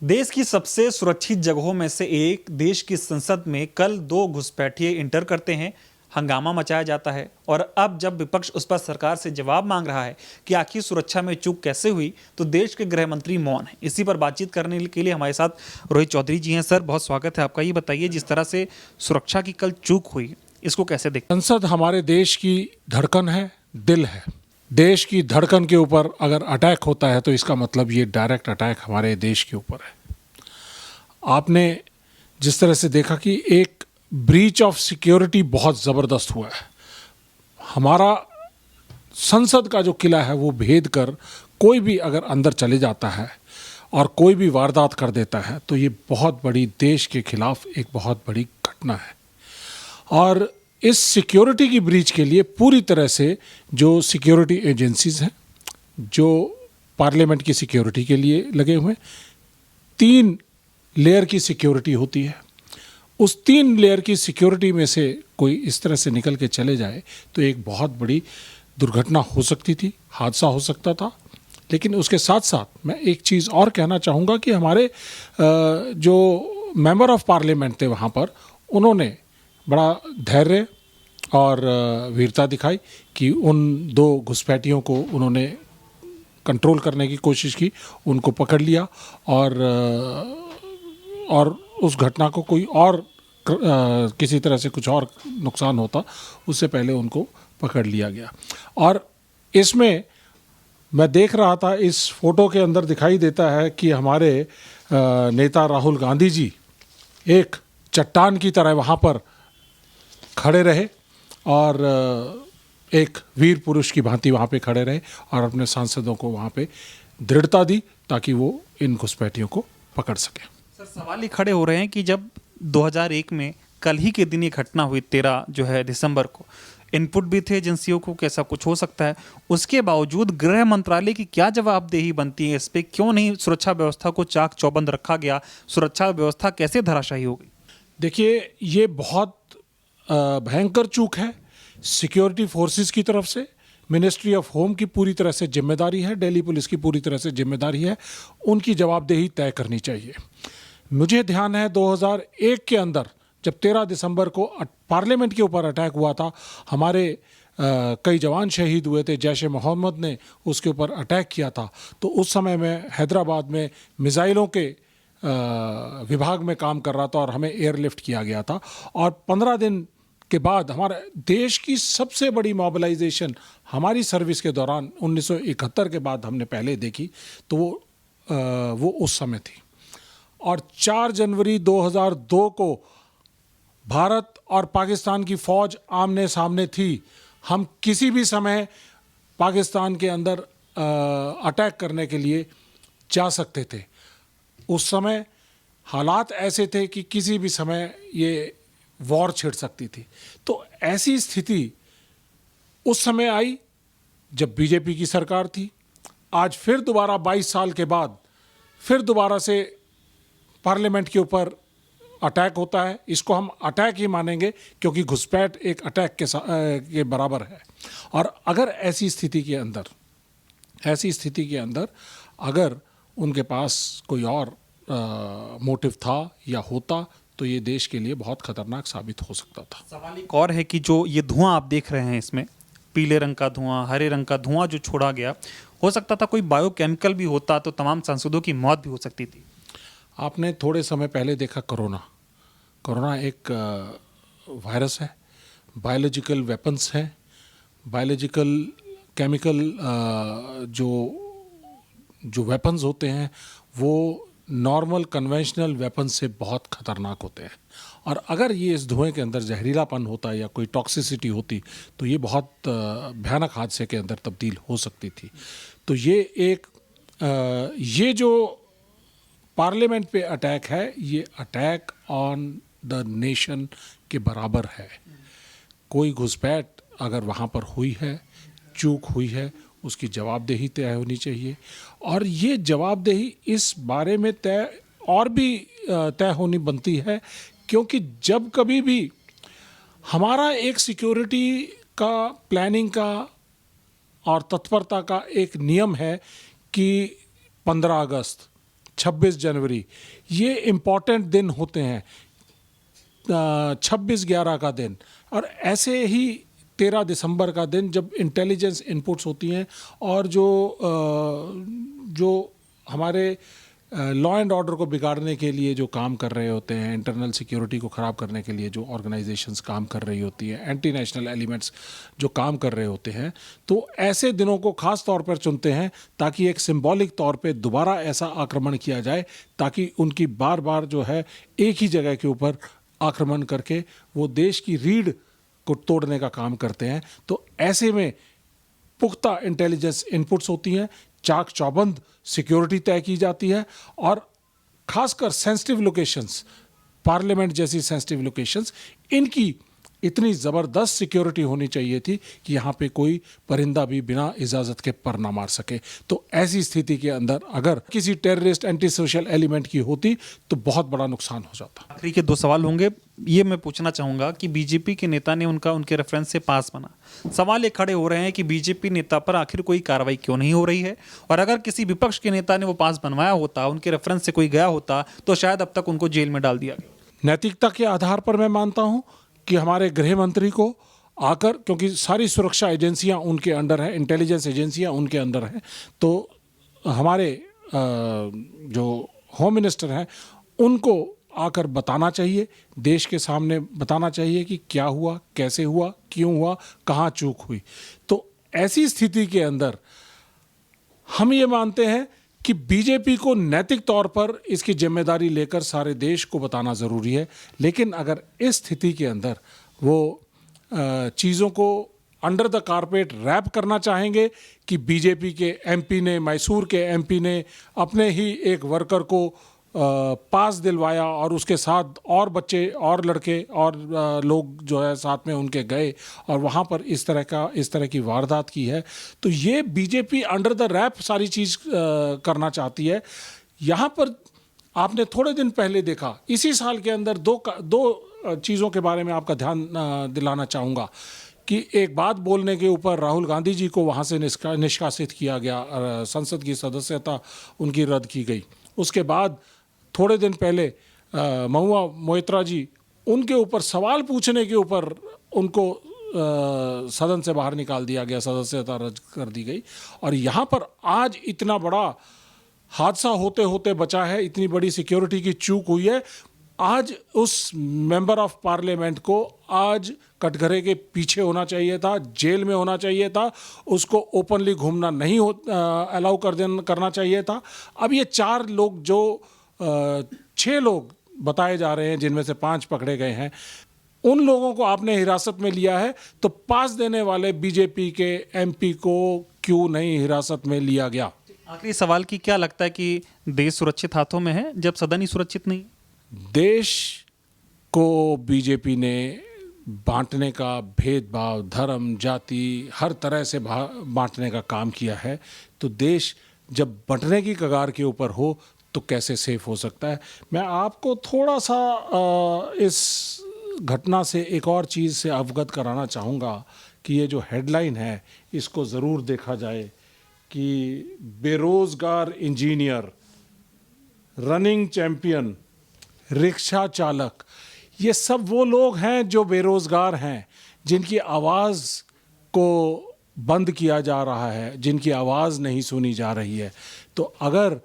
देश की सबसे सुरक्षित जगहों में से एक देश की संसद में कल दो घुसपैठिए इंटर करते हैं। हंगामा मचाया जाता है और अब जब विपक्ष उस पर सरकार से जवाब मांग रहा है कि आखिर सुरक्षा में चूक कैसे हुई, तो देश के गृह मंत्री मौन है। इसी पर बातचीत करने के लिए हमारे साथ रोहित चौधरी जी हैं। सर, बहुत स्वागत है आपका। ये बताइए, जिस तरह से सुरक्षा की कल चूक हुई, इसको कैसे देखते? संसद हमारे देश की धड़कन है, दिल है। देश की धड़कन के ऊपर अगर अटैक होता है तो इसका मतलब ये डायरेक्ट अटैक हमारे देश के ऊपर है। आपने जिस तरह से देखा कि एक ब्रीच ऑफ सिक्योरिटी बहुत ज़बरदस्त हुआ है। हमारा संसद का जो किला है वो भेद कर कोई भी अगर अंदर चले जाता है और कोई भी वारदात कर देता है तो ये बहुत बड़ी, देश के खिलाफ एक बहुत बड़ी घटना है। और इस सिक्योरिटी की ब्रीच के लिए पूरी तरह से जो सिक्योरिटी एजेंसीज हैं, जो पार्लियामेंट की सिक्योरिटी के लिए लगे हुए, 3 लेयर की सिक्योरिटी होती है। उस 3 लेयर की सिक्योरिटी में से कोई इस तरह से निकल के चले जाए तो एक बहुत बड़ी दुर्घटना हो सकती थी, हादसा हो सकता था। लेकिन उसके साथ साथ मैं एक चीज़ और कहना चाहूँगा कि हमारे जो मेंबर ऑफ पार्लियामेंट थे वहाँ पर, उन्होंने बड़ा धैर्य और वीरता दिखाई कि उन 2 घुसपैठियों को उन्होंने कंट्रोल करने की कोशिश की, उनको पकड़ लिया और उस घटना को कोई और किसी तरह से कुछ और नुकसान होता उससे पहले उनको पकड़ लिया गया। और इसमें मैं देख रहा था, इस फोटो के अंदर दिखाई देता है कि हमारे नेता राहुल गांधी जी एक चट्टान की तरह वहाँ पर खड़े रहे और एक वीर पुरुष की भांति वहाँ पे खड़े रहे और अपने सांसदों को वहाँ पे दृढ़ता दी ताकि वो इन घुसपैठियों को पकड़ सकें। सर, सवाल ही खड़े हो रहे हैं कि जब 2001 में कल ही के दिन ये घटना हुई, 13 दिसंबर को, इनपुट भी थे एजेंसियों को कि ऐसा कुछ हो सकता है, उसके बावजूद गृह मंत्रालय की क्या जवाबदेही बनती है? इस पे क्यों नहीं सुरक्षा व्यवस्था को चाक चौबंद रखा गया? सुरक्षा व्यवस्था कैसे धराशायी हो गई? देखिए, ये बहुत भयंकर चूक है सिक्योरिटी फोर्सेस की तरफ से। मिनिस्ट्री ऑफ होम की पूरी तरह से जिम्मेदारी है, दिल्ली पुलिस की पूरी तरह से जिम्मेदारी है, उनकी जवाबदेही तय करनी चाहिए। मुझे ध्यान है 2001 के अंदर जब 13 दिसंबर को पार्लियामेंट के ऊपर अटैक हुआ था, हमारे कई जवान शहीद हुए थे। जैश ए मोहम्मद ने उसके ऊपर अटैक किया था। तो उस समय मैं हैदराबाद में मिसाइलों के विभाग में काम कर रहा था और हमें एयरलिफ्ट किया गया था। और 15 दिन के बाद हमारे देश की सबसे बड़ी मोबिलाइजेशन हमारी सर्विस के दौरान 1971 के बाद हमने पहले देखी, तो वो उस समय थी। और 4 जनवरी 2002 को भारत और पाकिस्तान की फ़ौज आमने सामने थी। हम किसी भी समय पाकिस्तान के अंदर अटैक करने के लिए जा सकते थे। उस समय हालात ऐसे थे कि किसी भी समय ये वॉर छिड़ सकती थी। तो ऐसी स्थिति उस समय आई जब बीजेपी की सरकार थी। आज फिर दोबारा 22 साल के बाद फिर दोबारा से पार्लियामेंट के ऊपर अटैक होता है। इसको हम अटैक ही मानेंगे क्योंकि घुसपैठ एक अटैक के बराबर है। और अगर ऐसी स्थिति के अंदर अगर उनके पास कोई और मोटिव था या होता तो ये देश के लिए बहुत खतरनाक साबित हो सकता था। सवाल एक और है कि जो ये धुआं आप देख रहे हैं, इसमें पीले रंग का धुआं, हरे रंग का धुआं जो छोड़ा गया, हो सकता था कोई बायोकेमिकल भी होता तो तमाम सांसदों की मौत भी हो सकती थी। आपने थोड़े समय पहले देखा कोरोना एक वायरस है, बायोलॉजिकल वेपन्स है, बायोलॉजिकल केमिकल जो वेपन्स होते हैं वो नॉर्मल कन्वेंशनल वेपन से बहुत ख़तरनाक होते हैं। और अगर ये इस धुएं के अंदर जहरीलापन होता या कोई टॉक्सिसिटी होती तो ये बहुत भयानक हादसे के अंदर तब्दील हो सकती थी। तो ये जो पार्लियामेंट पे अटैक है, ये अटैक ऑन द नेशन के बराबर है। कोई घुसपैठ अगर वहाँ पर हुई है, चूक हुई है, उसकी जवाबदेही तय होनी चाहिए। और ये जवाबदेही इस बारे में तय होनी बनती है क्योंकि जब कभी भी हमारा एक सिक्योरिटी का, प्लानिंग का और तत्परता का एक नियम है कि 15 अगस्त 26 जनवरी, ये इम्पॉर्टेंट दिन होते हैं, 26/11 का दिन, और ऐसे ही 13 दिसंबर का दिन जब इंटेलिजेंस इनपुट्स होती हैं और जो हमारे लॉ एंड ऑर्डर को बिगाड़ने के लिए जो काम कर रहे होते हैं, इंटरनल सिक्योरिटी को ख़राब करने के लिए जो ऑर्गेनाइजेशंस काम कर रही होती हैं, एंटी नेशनल एलिमेंट्स जो काम कर रहे होते हैं, तो ऐसे दिनों को ख़ास तौर पर चुनते हैं ताकि एक सिंबॉलिक तौर पे दोबारा ऐसा आक्रमण किया जाए ताकि उनकी बार बार जो है एक ही जगह के ऊपर आक्रमण करके वो देश की रीढ़ को तोड़ने का काम करते हैं। तो ऐसे में पुख्ता इंटेलिजेंस इनपुट्स होती हैं, चाक चौबंद सिक्योरिटी तय की जाती है, और खासकर सेंसिटिव लोकेशंस, पार्लियामेंट जैसी सेंसिटिव लोकेशंस, इनकी इतनी ज़बरदस्त सिक्योरिटी होनी चाहिए थी कि यहाँ पे कोई परिंदा भी बिना इजाज़त के पर ना मार सके। तो ऐसी स्थिति के अंदर अगर किसी टेररिस्ट एंटी सोशल एलिमेंट की होती तो बहुत बड़ा नुकसान हो जाता। आखिरी के 2 सवाल होंगे। ये मैं पूछना चाहूँगा कि बीजेपी के नेता ने उनके रेफरेंस से पास बना, सवाल ये खड़े हो रहे हैं कि बीजेपी नेता पर आखिर कोई कार्रवाई क्यों नहीं हो रही है, और अगर किसी विपक्ष के नेता ने वो पास बनवाया होता, उनके रेफरेंस से कोई गया होता, तो शायद अब तक उनको जेल में डाल दिया गया। नैतिकता के आधार पर मैं मानता हूँ कि हमारे गृह मंत्री को आकर, क्योंकि सारी सुरक्षा एजेंसियां उनके अंडर है, इंटेलिजेंस एजेंसियां उनके अंदर हैं, तो हमारे जो होम मिनिस्टर हैं उनको आकर बताना चाहिए, देश के सामने बताना चाहिए कि क्या हुआ, कैसे हुआ, क्यों हुआ, कहाँ चूक हुई। तो ऐसी स्थिति के अंदर हम ये मानते हैं कि बीजेपी को नैतिक तौर पर इसकी जिम्मेदारी लेकर सारे देश को बताना ज़रूरी है, लेकिन अगर इस स्थिति के अंदर वो चीज़ों को अंडर द कारपेट रैप करना चाहेंगे कि बीजेपी के एमपी ने, मैसूर के एमपी ने अपने ही एक वर्कर को पास दिलवाया और उसके साथ और बच्चे और लड़के और लोग जो है साथ में उनके गए और वहाँ पर इस तरह की वारदात की है, तो ये बीजेपी अंडर द रैप सारी चीज़ करना चाहती है। यहाँ पर आपने थोड़े दिन पहले देखा, इसी साल के अंदर दो चीज़ों के बारे में आपका ध्यान दिलाना चाहूँगा कि एक बात बोलने के ऊपर राहुल गांधी जी को वहाँ से निष्कासित किया गया, संसद की सदस्यता उनकी रद्द की गई। उसके बाद थोड़े दिन पहले महुआ मोइत्रा जी, उनके ऊपर सवाल पूछने के ऊपर उनको सदन से बाहर निकाल दिया गया, सदस्यता रद्द कर दी गई। और यहाँ पर आज इतना बड़ा हादसा होते होते बचा है, इतनी बड़ी सिक्योरिटी की चूक हुई है। आज उस मेंबर ऑफ पार्लियामेंट को आज कटघरे के पीछे होना चाहिए था, जेल में होना चाहिए था, उसको ओपनली घूमना नहीं अलाउ करना चाहिए था। अब ये 4 लोग जो 6 लोग बताए जा रहे हैं, जिनमें से 5 पकड़े गए हैं, उन लोगों को आपने हिरासत में लिया है, तो पास देने वाले बीजेपी के एमपी को क्यों नहीं हिरासत में लिया गया? आखिरी सवाल की क्या लगता है कि देश सुरक्षित हाथों में है जब सदन ही सुरक्षित नहीं? देश को बीजेपी ने बांटने का, भेदभाव, धर्म, जाति, हर तरह से बांटने का काम किया है। तो देश जब बंटने की कगार के ऊपर हो तो कैसे सेफ हो सकता है? मैं आपको थोड़ा सा इस घटना से एक और चीज़ से अवगत कराना चाहूँगा कि ये जो हेडलाइन है इसको ज़रूर देखा जाए कि बेरोज़गार इंजीनियर, रनिंग चैम्पियन, रिक्शा चालक, ये सब वो लोग हैं जो बेरोज़गार हैं, जिनकी आवाज़ को बंद किया जा रहा है, जिनकी आवाज़ नहीं सुनी जा रही है। तो अगर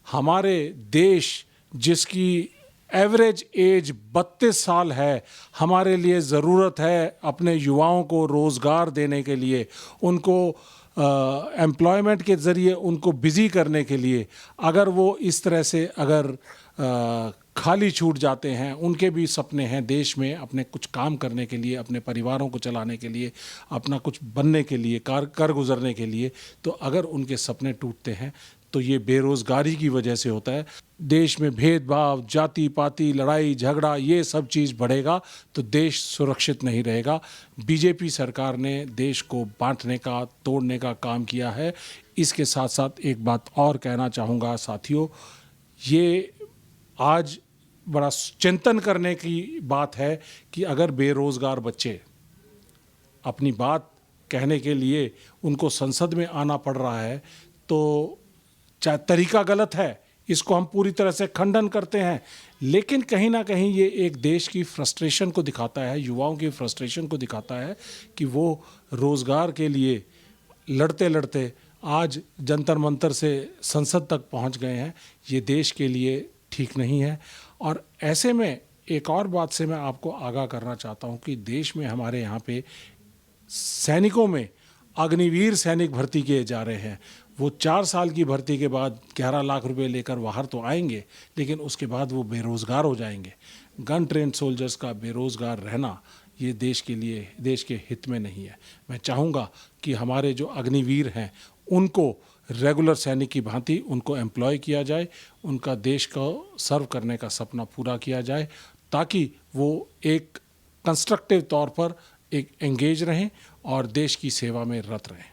हमारे देश जिसकी एवरेज एज 32 साल है, हमारे लिए ज़रूरत है अपने युवाओं को रोज़गार देने के लिए, उनको एम्प्लॉयमेंट के ज़रिए उनको बिज़ी करने के लिए, अगर वो इस तरह से अगर खाली छूट जाते हैं, उनके भी सपने हैं देश में अपने कुछ काम करने के लिए, अपने परिवारों को चलाने के लिए, अपना कुछ बनने के लिए, कर गुजरने के लिए, तो अगर उनके सपने टूटते हैं तो ये बेरोज़गारी की वजह से होता है। देश में भेदभाव, जाति पाति, लड़ाई झगड़ा, ये सब चीज़ बढ़ेगा तो देश सुरक्षित नहीं रहेगा। बीजेपी सरकार ने देश को बांटने का, तोड़ने का काम किया है। इसके साथ साथ एक बात और कहना चाहूँगा साथियों, ये आज बड़ा चिंतन करने की बात है कि अगर बेरोज़गार बच्चे अपनी बात कहने के लिए उनको संसद में आना पड़ रहा है, तो चाहे तरीका गलत है, इसको हम पूरी तरह से खंडन करते हैं, लेकिन कहीं ना कहीं ये एक देश की फ्रस्ट्रेशन को दिखाता है, युवाओं की फ्रस्ट्रेशन को दिखाता है कि वो रोज़गार के लिए लड़ते लड़ते आज जंतर मंतर से संसद तक पहुंच गए हैं। ये देश के लिए ठीक नहीं है। और ऐसे में एक और बात से मैं आपको आगाह करना चाहता हूं कि देश में हमारे यहाँ पे सैनिकों में अग्निवीर सैनिक भर्ती किए जा रहे हैं। वो 4 साल की भर्ती के बाद 11 लाख रुपए लेकर बाहर तो आएंगे, लेकिन उसके बाद वो बेरोज़गार हो जाएंगे। गन ट्रेन सोल्जर्स का बेरोज़गार रहना ये देश के लिए, देश के हित में नहीं है। मैं चाहूँगा कि हमारे जो अग्निवीर हैं उनको रेगुलर सैनिक की भांति उनको एम्प्लॉय किया जाए, उनका देश को सर्व करने का सपना पूरा किया जाए, ताकि वो एक कंस्ट्रक्टिव तौर पर एक एंगेज रहें और देश की सेवा में रत रहें।